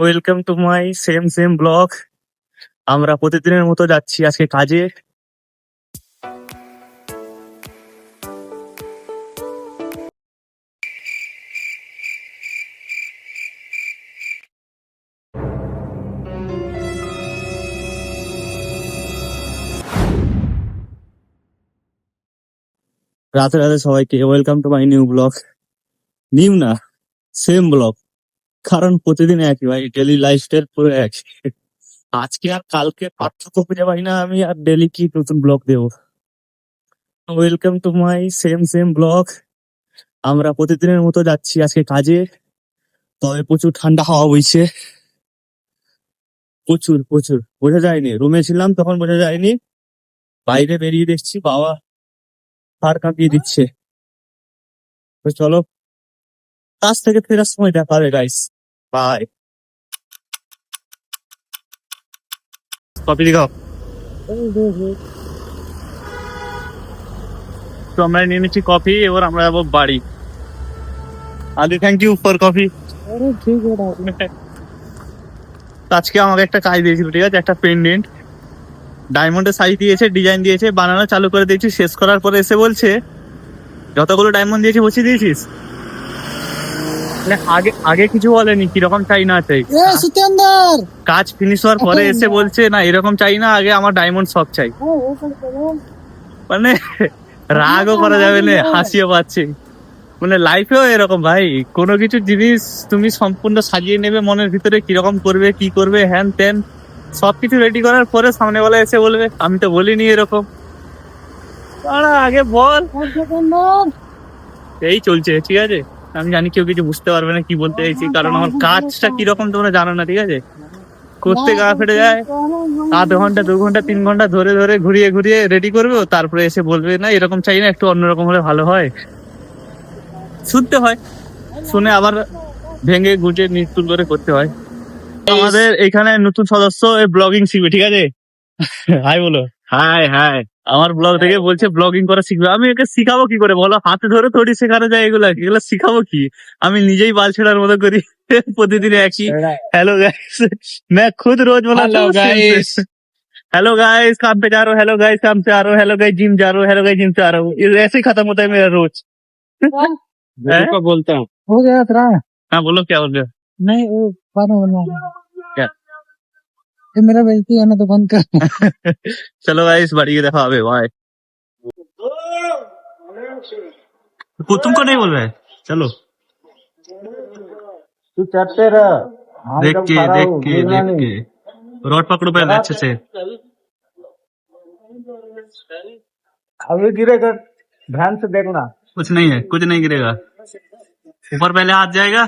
Welcome to my same blog. আমরা প্রতিদিনের মতো যাচ্ছি আজকে কাজে। রাতে রাতে সবাইকে welcome to my new blog. New না, সেম ব্লগ। কারণ প্রতিদিন একই ভাই, ডেলি লাইফস্টাইল পুরো এক। আজকে আর কালকে পার্থক্য খুঁজে পাই না আমি, আর ডেলি কি নতুন ব্লগ দেবো। Welcome to my same blog. আমরা প্রতিদিনের মতো যাচ্ছি আজকে কাজে। তবে প্রচুর ঠান্ডা হাওয়া বইছে, প্রচুর প্রচুর। বোঝা যায়নি, রুমে ছিলাম তখন বোঝা যায়নি, বাইরে বেরিয়ে দেখছি বাবা হাড় কাঁপিয়ে দিচ্ছে। তো চলো, কাজ থেকে ফেরার সময় দেখা হবে গাইস। বাই। কফি দিখাও। তো আমরা নিয়ে নিচ্ছি কফি, এবার আমরা যাবো বাড়ি। আদি থ্যাংক ইউ ফর কফি। আজকে আমাকে একটা কাজ দিয়েছিল, ঠিক আছে, একটা পেন্ডেন্ট ডায়মন্ডের সাইজ দিয়েছে, ডিজাইন দিয়েছে, বানানো চালু করে দিয়েছি। শেষ করার পরে এসে বলছে যতগুলো ডায়মন্ড দিয়েছি বসিয়ে দিয়েছিস। মানে আগে আগে কিছু বলেনি কিরকম চাই না চাই, কাজ ফিনিশ হওয়ার পরে এসে বলছে না এরকম চাই না, আগে আমার ডায়মন্ড সব চাই। মানে রাগও করা যাবে না, হাসিও পাচ্ছে। মানে লাইফেও এরকম ভাই, কোনো কিছু জিনিস তুমি সম্পূর্ণ সাজিয়ে নেবে মনের ভিতরে, কিরকম করবে কি করবে হ্যান ত্যান সবকিছু রেডি করার পরে সামনে বেলা এসে বলবে আমি তো বলিনি এরকম। আগে বল। এই চলছে, ঠিক আছে। আমি জানি কেউ কিছু বুঝতে পারবে না কি বলতে চাইছি, কারণ আমার কাজটা কিরকম তোমরা জানো না, ঠিক আছে। করতে গা ফেটে যায়, আধ ঘন্টা 2 ঘন্টা 3 ঘন্টা ধরে ধরে ঘুরিয়ে ঘুরিয়ে রেডি করবে, তারপরে এসে বলবে না এরকম চাই না, একটু অন্যরকম হলে ভালো হয়। শুনতে হয়, শুনে আবার ভেঙে গুজে নিতুল করে করতে হয়। আমাদের এখানে নতুন সদস্য ব্লগিং শিখবে, ঠিক আছে। হাই বলো। High high. আমার ব্লগ থেকে বলছে ব্লগিং করা শিখবে। আমি একে শিখাবো কি করে বলো, হাতে ধরে থোড়ি শেখানো যায় এগুলা, এগুলো শিখাবো কি? আমি নিজেই বাল ছেড়ার মতো করি প্রতিদিন একই। हेलो गाइस, मैं खुद रोज बनाता हूँ। हेलो गाइस, काम पे जा रहा हूँ, हेलो गाइस काम से आ रहा हूँ, हेलो गाइस जिम जा रहा हूँ, हेलो गाइस जिम से आ रहा हूँ। ये ऐसे ही खत्म होता है मेरा रोज। को बोलता हूँ हो गया तेरा। हाँ बोलो, क्या बोल रहे हो? नहीं वो खाना बना क्या, ये मेरा बेइज्जती है ना, तो बंद कर। चलो गाइस, बाड़ी के देखा अबे बाय। तुमको नहीं बोल रहा है, चलो तू चढ़ते रह। देख के रॉड पकड़ो पहले अच्छे से। अभी गिरेगा, ध्यान से देखना। कुछ नहीं है, कुछ नहीं गिरेगा। ऊपर पहले हाथ जाएगा।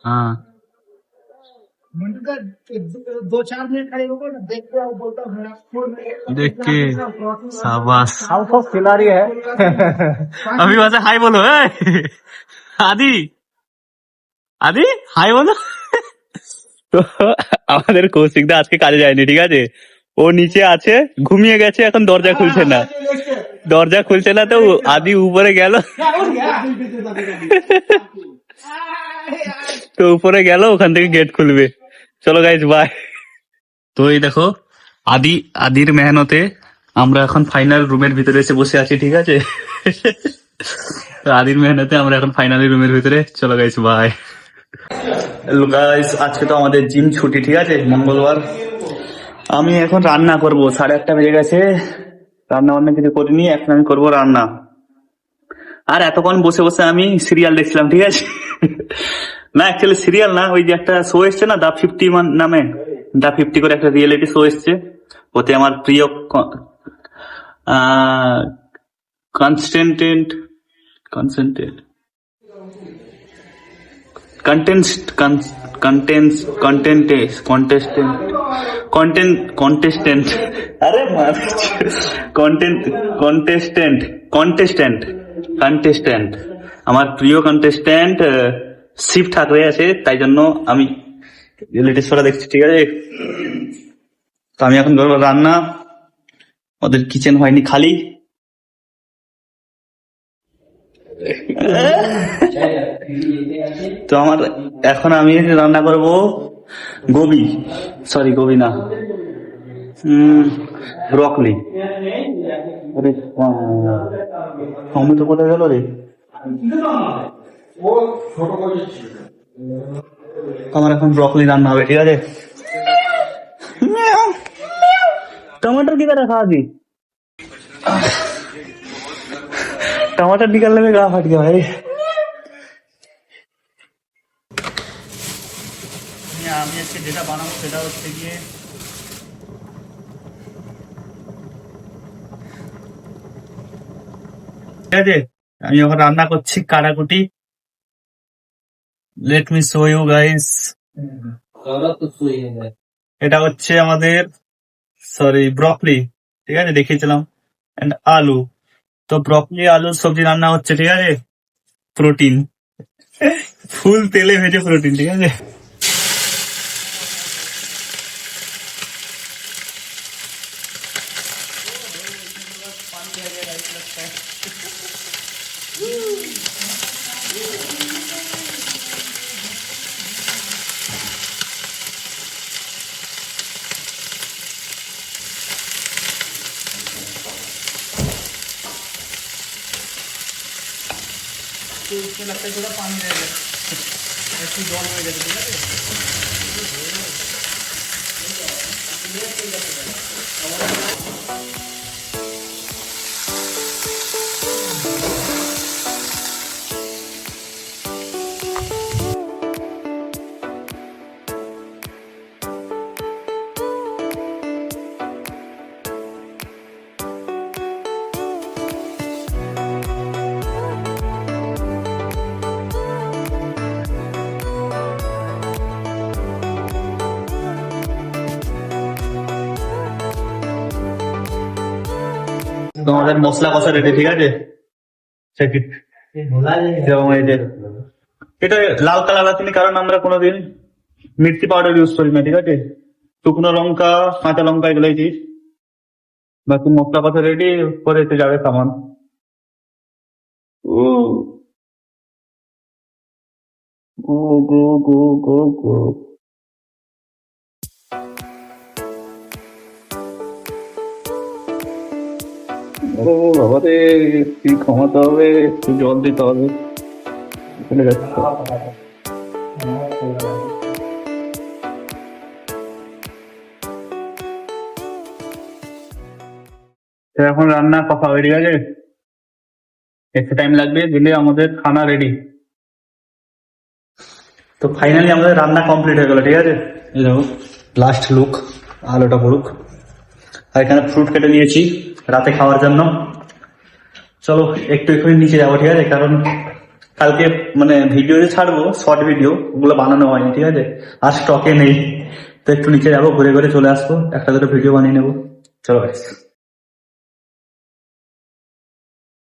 हाँ 2-4 मिनट खड़े होगा ना, देख के आओ, बोलता हूँ देख के शाबाश। हम सब खिलाड़ी है। अभी वैसे हाई बोलो। आदि আদি হাই বলো। তো আমাদের কৌশিকদা আজকে কাজে যায়নি, ঠিক আছে। ও নিচে আছে, ঘুমিয়ে গেছে, এখন দরজা খুলছে না। তো আদি উপরে গেল। তো উপরে গেল, ওখান থেকে গেট খুলবে। চলো গাইজ বাই। তো এই দেখো আদির মেহনতে আমরা এখন ফাইনাল রুমের ভিতরে এসে বসে আছি, ঠিক আছে। তো আদির মেহনতে আমরা এখন ফাইনালি রুমের ভিতরে। চলো গাইজ বাই। গাইস আজকে তো আমাদের জিম ছুটি, ঠিক আছে, মঙ্গলবার। আমি এখন রান্না করব, 1:30 বেজে গেছে। রান্না বান্না কিছু করিনি, এখন আমি করবো রান্না। আর এতক্ষণ বসে বসে আমি সিরিয়াল দেখছিলাম, ঠিক আছে। না অ্যাকচুয়ালি সিরিয়াল না, ওই যে একটা শো এসছে না দা 50 নামে, দা 50 করে একটা রিয়েলিটি শো এসছে। ওতে আমার প্রিয় কন্টেস্টেন্ট আমার প্রিয় কন্টেস্টেন্ট শিব ঠাকরে আছে, তাই জন্য আমি রিয়েলিটি শোটা দেখছি, ঠিক আছে। তো আমি এখন করবো রান্না, ওদের কিচেন হয়নি খালি। তো আমার এখন আমি রান্না করব গোবি, সরি গোবি না, ব্রকলি। আরে টমেটো কোথায় গেল রে? আমার এখন ব্রকলি রান্না হবে, ঠিক আছে? टमाटर की तरह खा दी, टमाटर निकलने में कहाँ फट गया भाई। আমি আজকে যেটা বানাবো সেটা হচ্ছে গিয়ে ঠিক আছে, আমি এখন রান্না করছি কাটাকুটি। Let me show you guys. এটা হচ্ছে আমাদের সরি ব্রকলি, ঠিক আছে, দেখিয়েছিলাম, এন্ড আলু। তো ব্রকলি আলুর সবজি রান্না হচ্ছে, ঠিক আছে, প্রোটিন, ফুল তেলে ভেজে প্রোটিন, ঠিক আছে। तो उसमें लगता है थोड़ा पानी रहेगा, ऐसी जल में जाए, ठीक है। তো আমাদের মশলা কষা রেডি, ঠিক আছে। এটা লাল কালার আসেনি কারণ আমরা কোনোদিন মির্চি পাউডার ইউজ করি না, ঠিক আছে। শুকনো লঙ্কা, কাঁচা লঙ্কা এগুলোই দিই। বাকি মশলা কষা রেডি করে যাবে সামান। গো গো গো গো গো। ও বাবা রে, কি কমাতে হবে, একটু জল দিতে হবে। এখন রান্না কথা হবে, ঠিক আছে। একটু টাইম লাগবে, দিলে আমাদের খানা রেডি। তো ফাইনালি আমাদের রান্না কমপ্লিট হয়ে গেল, ঠিক আছে। এই দেখো লাস্ট লুক, আলোটা পড়ুক। আর এখানে ফ্রুট কেটে নিয়েছি রাতে খাওয়ার জন্য। চলো একটু এক্ষুনি নিচে যাবো, ঠিক আছে, কারণ কালকে মানে ভিডিও যে ছাড়বো শর্ট ভিডিও, ওগুলো বানানো হয়নি, ঠিক আছে, আর স্টকে নেই। তো একটু নিচে যাবো, ঘুরে ঘুরে চলে আসবো, একটা দুটো ভিডিও বানিয়ে নেবো। চলো গাইস।